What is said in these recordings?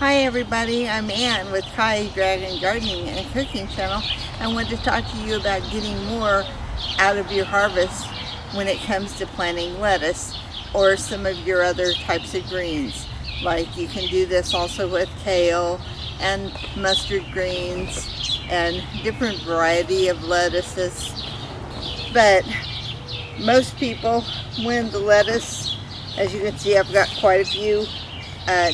Hi everybody, I'm Ann with Kai Dragon Gardening and Cooking Channel. I want to talk to you about getting more out of your harvest when it comes to planting lettuce or some of your other types of greens. Like you can do this also with kale and mustard greens and different variety of lettuces. But most people, when the lettuce, as you can see, I've got quite a few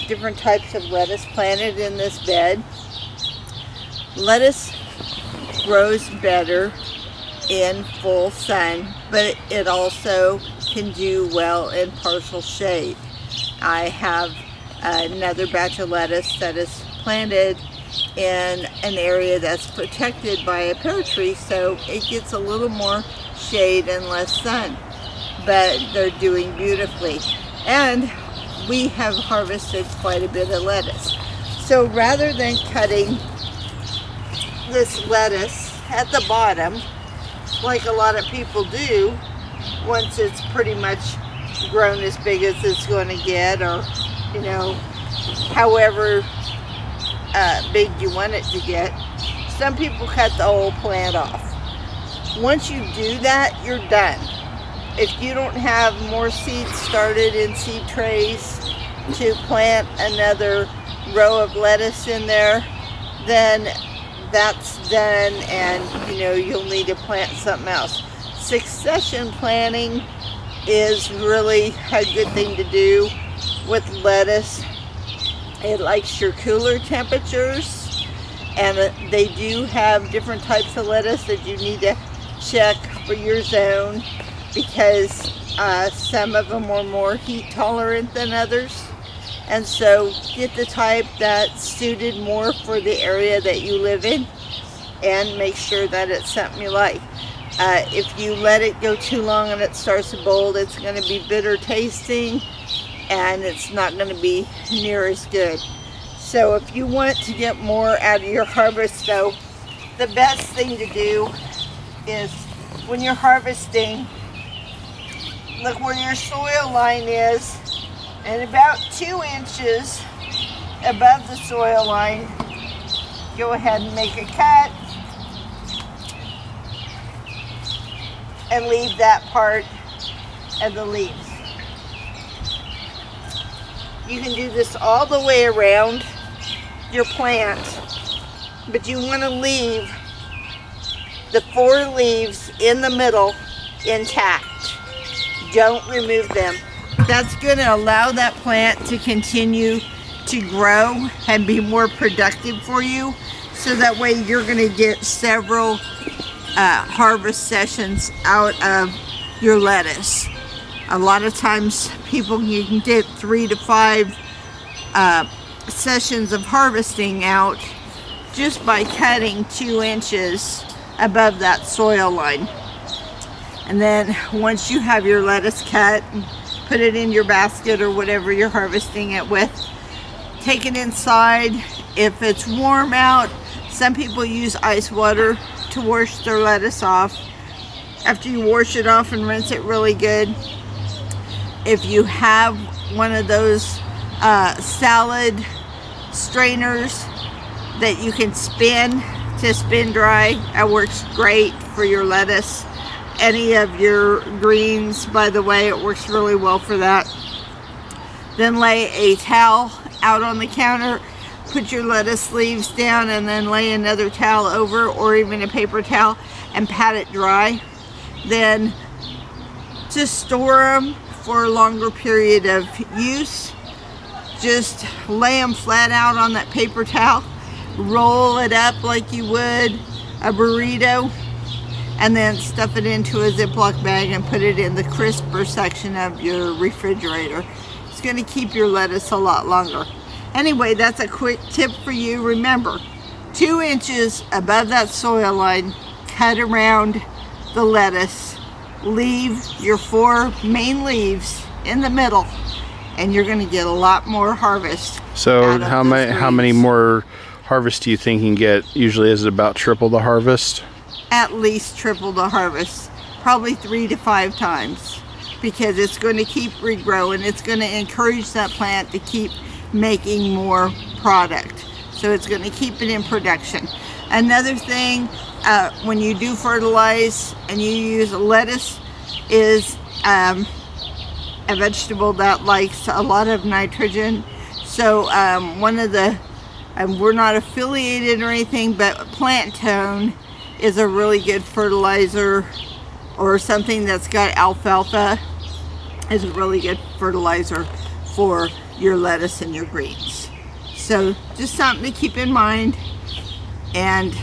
different types of lettuce planted in this bed. Lettuce grows better in full sun, but it also can do well in partial shade. I have another batch of lettuce that is planted in an area that's protected by a pear tree, so it gets a little more shade and less sun, but they're doing beautifully. And we have harvested quite a bit of lettuce. So rather than cutting this lettuce at the bottom, like a lot of people do, once it's pretty much grown as big as it's going to get, or you know, however big you want it to get, some people cut the whole plant off. Once you do that, you're done. If you don't have more seeds started in seed trays to plant another row of lettuce in there, then that's done, and you know, you'll need to plant something else. Succession planting is really a good thing to do with lettuce. It likes your cooler temperatures, and they do have different types of lettuce that you need to check for your zone, because some of them are more heat tolerant than others. And so get the type that's suited more for the area that you live in, and make sure that it's something you like. If you let it go too long and it starts to bolt, it's going to be bitter tasting and it's not going to be near as good. So if you want to get more out of your harvest, though, the best thing to do is when you're harvesting, look where your soil line is, and about 2 inches above the soil line, go ahead and make a cut and leave that part of the leaves. You can do this all the way around your plant, but you want to leave the 4 leaves in the middle intact. Don't remove them. That's going to allow that plant to continue to grow and be more productive for you, so that way you're going to get several harvest sessions out of your lettuce. A lot of times people, you can get 3 to 5 sessions of harvesting out just by cutting 2 inches above that soil line. And then once you have your lettuce cut, put it in your basket or whatever you're harvesting it with, take it inside. If it's warm out, some people use ice water to wash their lettuce off. After you wash it off and rinse it really good, if you have one of those salad strainers that you can spin to spin dry, that works great for your lettuce. Any of your greens, by the way, it works really well for that. Then lay a towel out on the counter, put your lettuce leaves down, and then lay another towel over, or even a paper towel, and pat it dry. Then just store them for a longer period of use. Just lay them flat out on that paper towel, roll it up like you would a burrito, and then stuff it into a Ziploc bag and put it in the crisper section of your refrigerator. It's going to keep your lettuce a lot longer. Anyway, that's a quick tip for you. Remember, 2 inches above that soil line, cut around the lettuce, leave your 4 main leaves in the middle, and you're going to get a lot more harvest. So how many more harvests do you think you can get? Usually is it about triple the harvest? At least triple the harvest, probably 3 to 5 times, because it's going to keep regrowing. It's going to encourage that plant to keep making more product. So it's going to keep it in production. Another thing, when you do fertilize and you use lettuce, is a vegetable that likes a lot of nitrogen. So one of the, we're not affiliated or anything, but plant tone is a really good fertilizer, or something that's got alfalfa is a really good fertilizer for your lettuce and your greens. So just something to keep in mind. And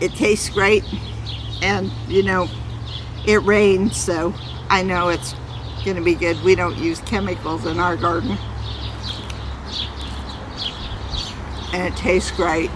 it tastes great, and you know, it rains, so I know it's gonna be good. We don't use chemicals in our garden, and it tastes great.